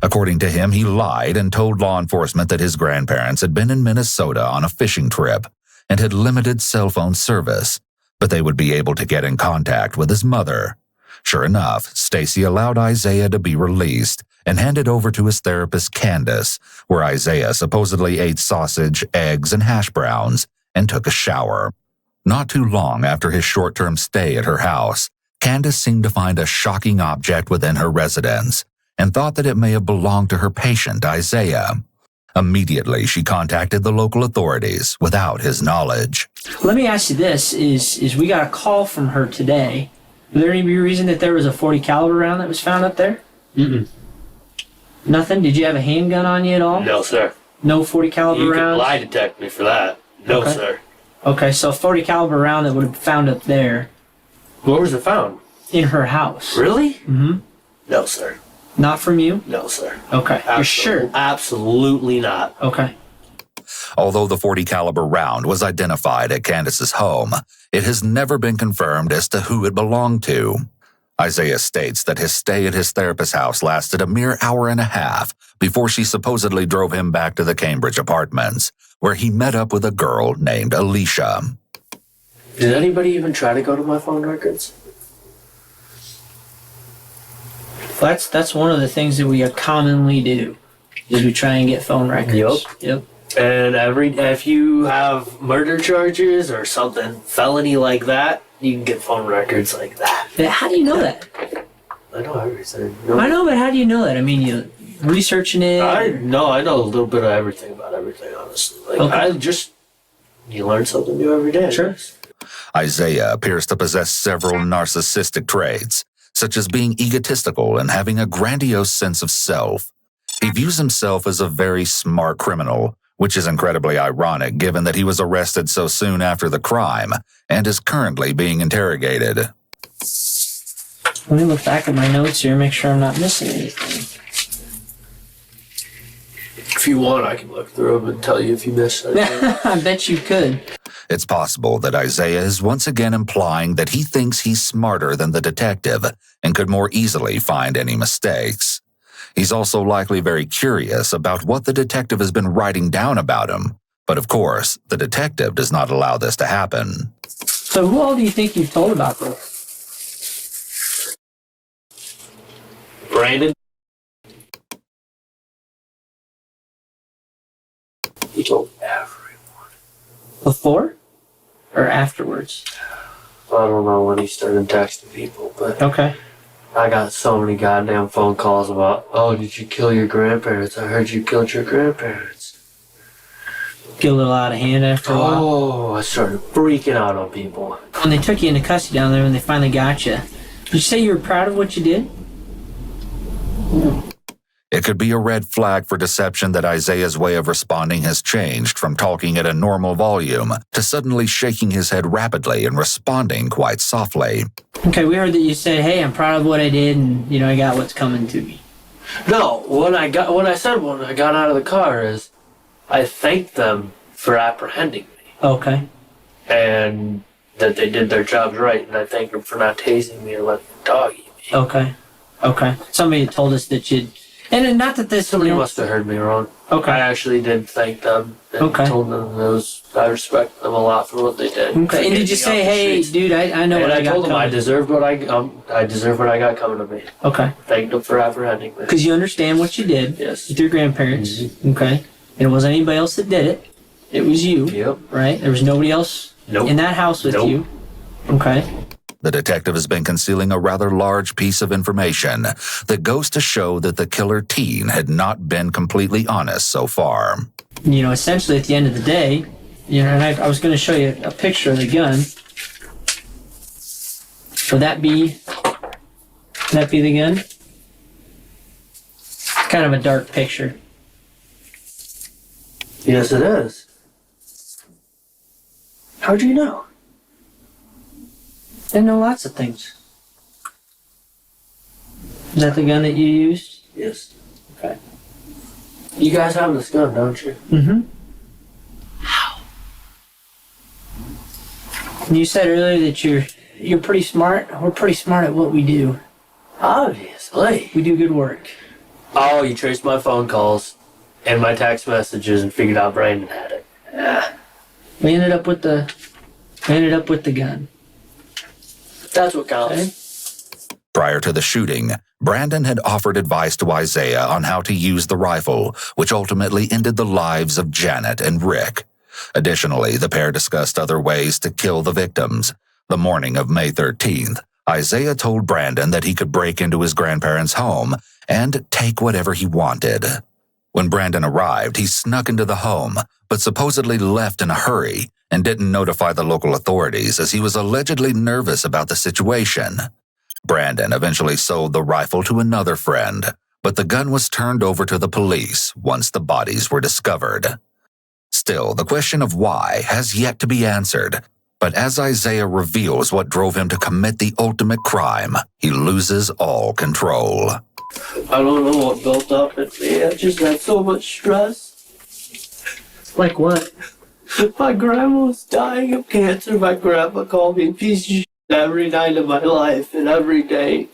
According to him, he lied and told law enforcement that his grandparents had been in Minnesota on a fishing trip and had limited cell phone service, but they would be able to get in contact with his mother. Sure enough, Stacy allowed Isaiah to be released and handed over to his therapist Candace, where Isaiah supposedly ate sausage, eggs, and hash browns and took a shower. Not too long after his short-term stay at her house, Candace seemed to find a shocking object within her residence and thought that it may have belonged to her patient, Isaiah. Immediately, she contacted the local authorities without his knowledge. Let me ask you this, is we got a call from her today. Was there any reason that there was a .40 caliber round that was found up there? Mm-mm. Nothing? Did you have a handgun on you at all? No, sir. No .40 caliber You rounds? can lie detect me for that. No, Okay. sir. Okay, so a .40 caliber round that would have been found up there Where was it found? in her house. Really? Mm-hmm. No, sir. Not from you? No, sir. Okay. You're sure? Absolutely not. Okay. Although the .40 caliber round was identified at Candace's home, it has never been confirmed as to who it belonged to. Isaiah states that his stay at his therapist's house lasted a mere hour and a half before she supposedly drove him back to the Cambridge apartments, where he met up with a girl named Alicia. Did anybody even try to go to my phone records? That's one of the things that we commonly do, is we try and get phone records. Yep. And if you have murder charges or something, felony like that, you can get phone records like that. But how do you know that? I know everything. I know, but how do you know that? I mean, you researching it? I know a little bit of everything about everything, honestly. Like, Okay. you learn something new every day. Sure. Isaiah appears to possess several narcissistic traits, such as being egotistical and having a grandiose sense of self. He views himself as a very smart criminal, which is incredibly ironic given that he was arrested so soon after the crime and is currently being interrogated. Let me look back at my notes here, make sure I'm not missing anything. If you want, I can look through them and tell you if you missed anything. I bet you could. It's possible that Isaiah is once again implying that he thinks he's smarter than the detective and could more easily find any mistakes. He's also likely very curious about what the detective has been writing down about him. But of course, the detective does not allow this to happen. So who all do you think you've told about this? Brandon? He told everyone. Before or afterwards? I don't know when he started texting people, but Okay. I got so many goddamn phone calls about, oh, did you kill your grandparents? I heard you killed your grandparents. Killed a lot of hand after a while. Oh, I started freaking out on people. When they took you into custody down there, when they finally got you, did you say you were proud of what you did? It could be a red flag for deception that Isaiah's way of responding has changed from talking at a normal volume to suddenly shaking his head rapidly and responding quite softly. Okay, we heard that you said, hey, I'm proud of what I did and, I got what's coming to me. No, what I said when I got out of the car is, I thanked them for apprehending me. Okay. And that they did their jobs right, and I thanked them for not tasing me or letting the dog eat me. Okay. Somebody told us that you'd... And not that this... Somebody must have heard me wrong. Okay. I actually did thank them and told them I respect them a lot for what they did. Okay. And did you say, hey, dude, I know what I got coming? And I told them I deserved what I deserve what I got coming to me. Okay. Thanked them for apprehending me. Because you understand what you did. Yes. With your grandparents. Mm-hmm. Okay. And it wasn't anybody else that did it. It was you. Yep. Right? There was nobody else in that house with you. Okay. The detective has been concealing a rather large piece of information that goes to show that the killer teen had not been completely honest so far. Essentially at the end of the day, and I was going to show you a picture of the gun. Would that be the gun? Kind of a dark picture. Yes, it is. How'd you know? I know lots of things. Is that the gun that you used? Yes. Okay. You guys have this gun, don't you? Mm-hmm. How? You said earlier that you're pretty smart. We're pretty smart at what we do. Obviously. We do good work. Oh, you traced my phone calls and my text messages and figured out Brandon had it. Yeah. We ended up with the gun. That's what counts. Prior to the shooting, Brandon had offered advice to Isaiah on how to use the rifle, which ultimately ended the lives of Janet and Rick. Additionally, the pair discussed other ways to kill the victims. The morning of May 13th, Isaiah told Brandon that he could break into his grandparents' home and take whatever he wanted. When Brandon arrived, he snuck into the home, but supposedly left in a hurry and didn't notify the local authorities as he was allegedly nervous about the situation. Brandon eventually sold the rifle to another friend, but the gun was turned over to the police once the bodies were discovered. Still, the question of why has yet to be answered, but as Isaiah reveals what drove him to commit the ultimate crime, he loses all control. I don't know what built up in me. I just had so much stress. Like what? My grandma was dying of cancer. My grandpa called me a piece of shit every night of my life and every day.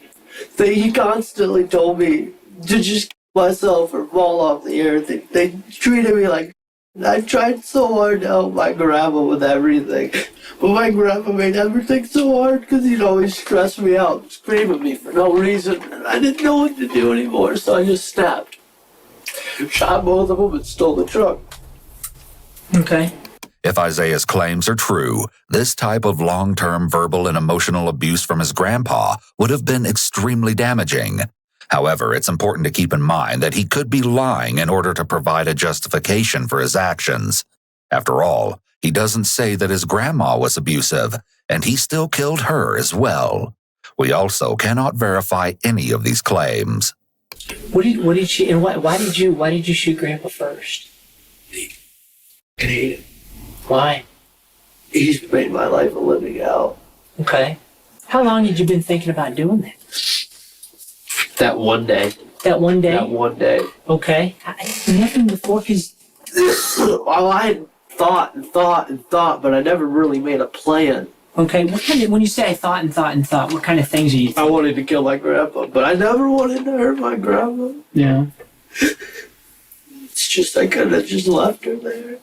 He constantly told me to just kill myself or fall off the earth. They treated me like I tried so hard to help my grandma with everything. But my grandpa made everything so hard because he'd always stress me out, scream at me for no reason. And I didn't know what to do anymore, so I just snapped. Shot both of them and stole the truck. Okay. If Isaiah's claims are true, this type of long-term verbal and emotional abuse from his grandpa would have been extremely damaging. However, it's important to keep in mind that he could be lying in order to provide a justification for his actions. After all, he doesn't say that his grandma was abusive, and he still killed her as well. We also cannot verify any of these claims. What did she, and why did you shoot Grandpa first? I hate it. Why? He's made my life a living hell. Okay. How long had you been thinking about doing that? That one day. That one day? That one day. Okay. Nothing before, because... Well, I had thought, but I never really made a plan. Okay, what kind of, when you say I thought, what kind of things are you I thinking? wanted to kill my grandpa, but I never wanted to hurt my grandma. Yeah. It's just I could have just left her there.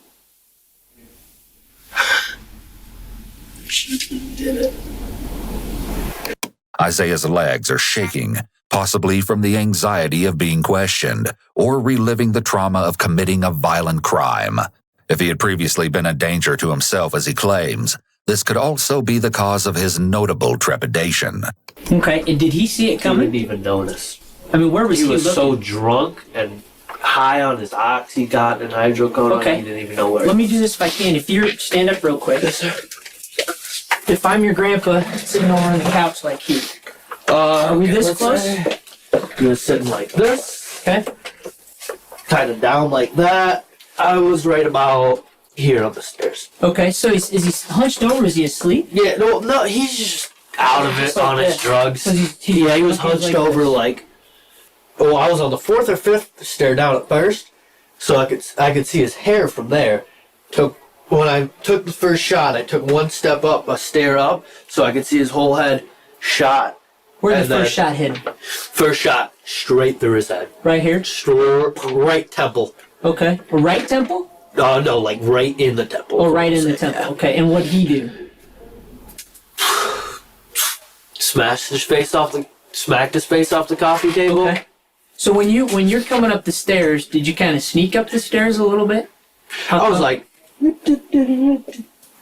She did it. Isaiah's legs are shaking, possibly from the anxiety of being questioned or reliving the trauma of committing a violent crime. If he had previously been a danger to himself as he claims, this could also be the cause of his notable trepidation. Okay, and did he see it He coming? didn't even notice. I mean, where was He he was looking? so drunk and high on his oxycontin and hydrocodone, Okay. he didn't even know where. Let me do this if I can. If you're, stand up real quick. Yes, sir. If I'm your grandpa sitting over on the couch like here. Are we this close? He was sitting like this, Okay. kind of down like that. I was right about here on the stairs. Okay, so is he hunched over? Is he asleep? Yeah, no, he's just out of it Just like on his this. drugs. 'Cause he's Yeah, he was like hunched this. over like. Oh, I was on the 4th or 5th stair down at first, so I could see his hair from there. When I took the first shot, I took one step up, a stair up, so I could see his whole head shot. Where the And then- first shot hit him? First shot straight through his head, Right here? right temple. Okay. Right temple? No, like right in the temple. Or right in the temple? Okay, and what'd he do? Smacked his face off the coffee table. Okay. So when you're coming up the stairs, did you kind of sneak up the stairs a little bit? I was like,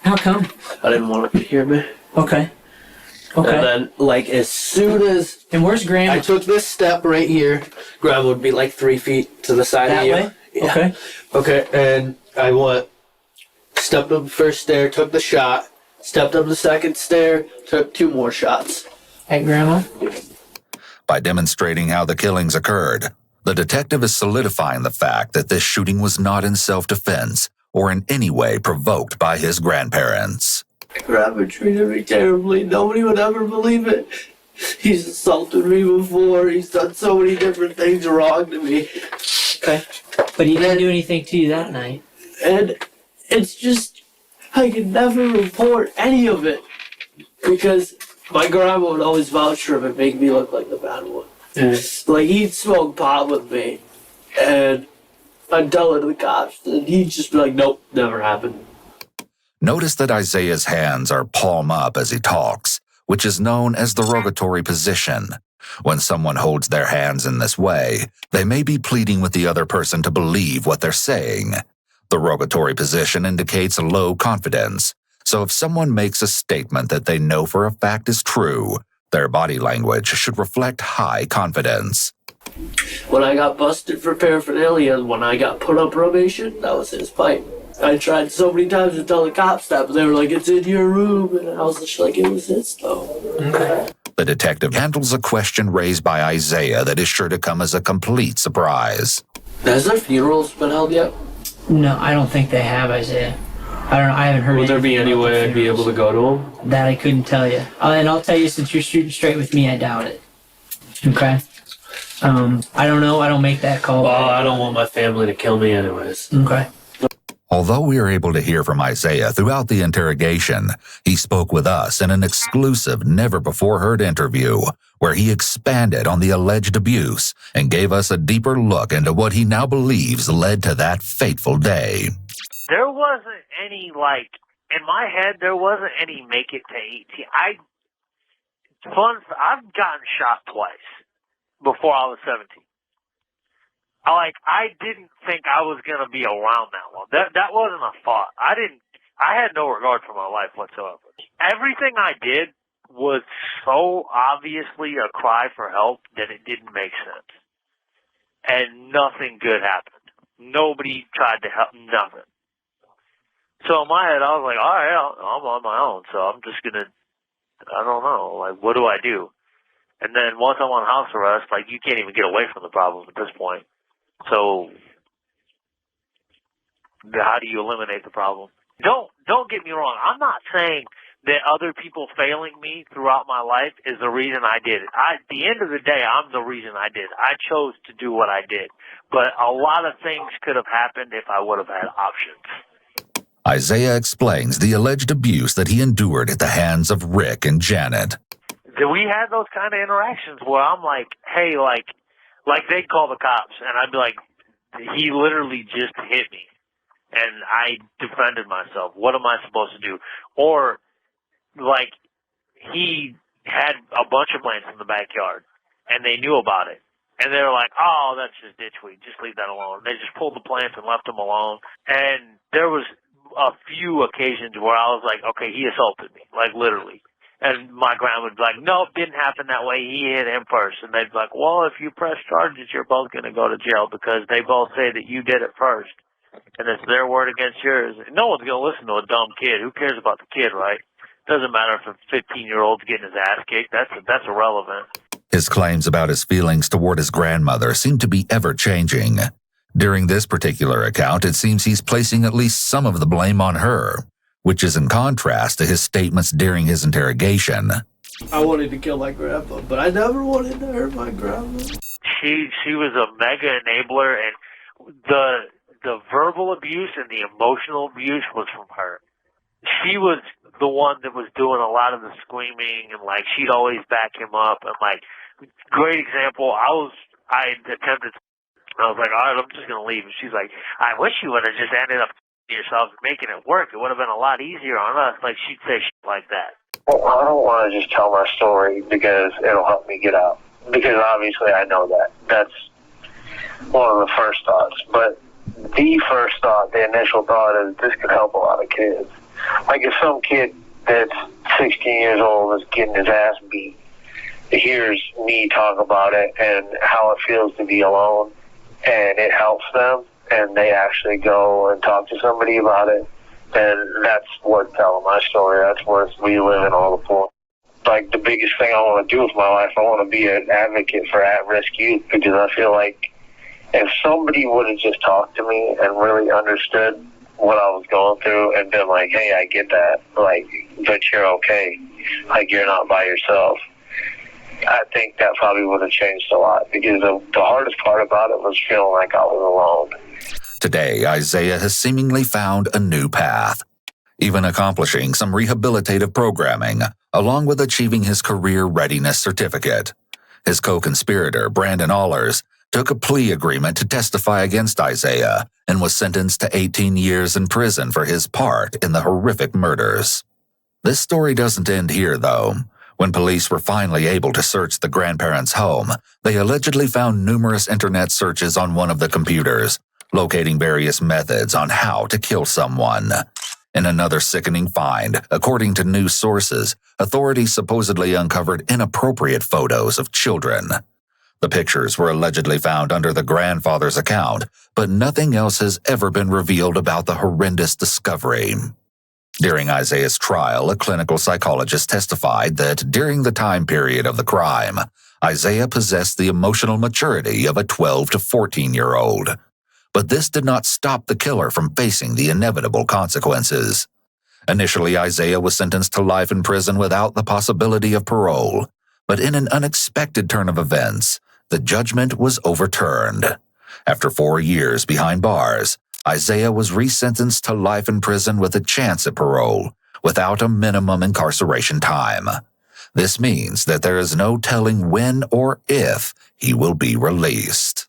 How come? I didn't want him to hear me. Okay. Okay. And then, like, as soon as And where's Grandma? I took this step right here, Grandma would be like 3 feet to the side That of you. way? Yeah. Okay. Okay, and I stepped up the first stair, took the shot, stepped up the second stair, took 2 more shots. At Grandma? By demonstrating how the killings occurred, the detective is solidifying the fact that this shooting was not in self-defense or in any way provoked by his grandparents. Grandma treated me terribly. Nobody would ever believe it. He's assaulted me before. He's done so many different things wrong to me. Okay. But he didn't do anything to you that night. And it's just, I could never report any of it. Because my grandma would always vouch for him and make me look like the bad one. Like, he'd smoke pot with me. And I'd tell it to the cops. And he'd just be like, nope, never happened. Notice that Isaiah's hands are palm up as he talks, which is known as the rogatory position. When someone holds their hands in this way, they may be pleading with the other person to believe what they're saying. The rogatory position indicates low confidence, so if someone makes a statement that they know for a fact is true, their body language should reflect high confidence. When I got busted for paraphernalia, when I got put on probation, that was his fight. I tried so many times to tell the cops that, but they were like, it's in your room. And I was just like, it was his though. Okay. The detective handles a question raised by Isaiah that is sure to come as a complete surprise. Has their funerals been held yet? No, I don't think they have, Isaiah. I don't know. I haven't heard Would there be anything any about the way I'd be funerals. able to go to them? That I couldn't tell you. And I'll tell you, since you're shooting straight with me, I doubt it. Okay? I don't know. I don't make that call. Well, I don't want my family to kill me anyways. Okay. Although we are able to hear from Isaiah throughout the interrogation, he spoke with us in an exclusive, never-before-heard interview where he expanded on the alleged abuse and gave us a deeper look into what he now believes led to that fateful day. There wasn't any, like, in my head, there wasn't any make it to 18. I've gotten shot twice before I was 17. I didn't think I was going to be around that long. That wasn't a thought. I had no regard for my life whatsoever. Everything I did was so obviously a cry for help that it didn't make sense. And nothing good happened. Nobody tried to help, nothing. So in my head, I was like, all right, I'm on my own, so I'm just going to, I don't know, like, what do I do? And then once I'm on house arrest, like, you can't even get away from the problem at this point. So how do you eliminate the problem? Don't get me wrong. I'm not saying that other people failing me throughout my life is the reason I did it. At the end of the day, I'm the reason I did it. I chose to do what I did. But a lot of things could have happened if I would have had options. Isaiah explains the alleged abuse that he endured at the hands of Rick and Janet. We had those kind of interactions where I'm like, hey, like they'd call the cops, and I'd be like, he literally just hit me, and I defended myself. What am I supposed to do? Or, like, he had a bunch of plants in the backyard, and they knew about it. And they were like, oh, that's just ditchweed. Just leave that alone. They just pulled the plants and left them alone. And there was a few occasions where I was like, okay, he assaulted me, like literally. And my grandma would be like, no, it didn't happen that way. He hit him first. And they'd be like, well, if you press charges, you're both going to go to jail because they both say that you did it first. And it's their word against yours. No one's going to listen to a dumb kid. Who cares about the kid, right? Doesn't matter if a 15-year-old's getting his ass kicked. That's irrelevant. His claims about his feelings toward his grandmother seem to be ever-changing. During this particular account, it seems he's placing at least some of the blame on her, which is in contrast to his statements during his interrogation. I wanted to kill my grandpa, but I never wanted to hurt my grandma. She was a mega enabler, and the verbal abuse and the emotional abuse was from her. She was the one that was doing a lot of the screaming, and like she'd always back him up. And like, great example, I attempted. I was like, all right, I'm just gonna leave. And she's like, I wish you would have just ended up yourself making it work. It would have been a lot easier on us. Like she'd say shit like that. Well, I don't want to just tell my story because it'll help me get out. Because obviously I know that. That's one of the first thoughts. But the first thought, the initial thought is this could help a lot of kids. Like if some kid that's 16 years old is getting his ass beat, hears me talk about it and how it feels to be alone, and it helps them, and they actually go and talk to somebody about it, then that's worth telling my story. That's worth reliving all the points. Like the biggest thing I want to do with my life, I want to be an advocate for at-risk youth, because I feel like if somebody would have just talked to me and really understood what I was going through and been like, hey, I get that, like, but you're okay, like you're not by yourself, I think that probably would have changed a lot, because the hardest part about it was feeling like I was alone. Today, Isaiah has seemingly found a new path, even accomplishing some rehabilitative programming, along with achieving his career readiness certificate. His co-conspirator, Brandon Allers, took a plea agreement to testify against Isaiah and was sentenced to 18 years in prison for his part in the horrific murders. This story doesn't end here, though. When police were finally able to search the grandparents' home, they allegedly found numerous internet searches on one of the computers, locating various methods on how to kill someone. In another sickening find, according to news sources, authorities supposedly uncovered inappropriate photos of children. The pictures were allegedly found under the grandfather's account, but nothing else has ever been revealed about the horrendous discovery. During Isaiah's trial, a clinical psychologist testified that during the time period of the crime, Isaiah possessed the emotional maturity of a 12 to 14-year-old. But this did not stop the killer from facing the inevitable consequences. Initially, Isaiah was sentenced to life in prison without the possibility of parole, but in an unexpected turn of events, the judgment was overturned. After 4 years behind bars, Isaiah was resentenced to life in prison with a chance at parole, without a minimum incarceration time. This means that there is no telling when or if he will be released.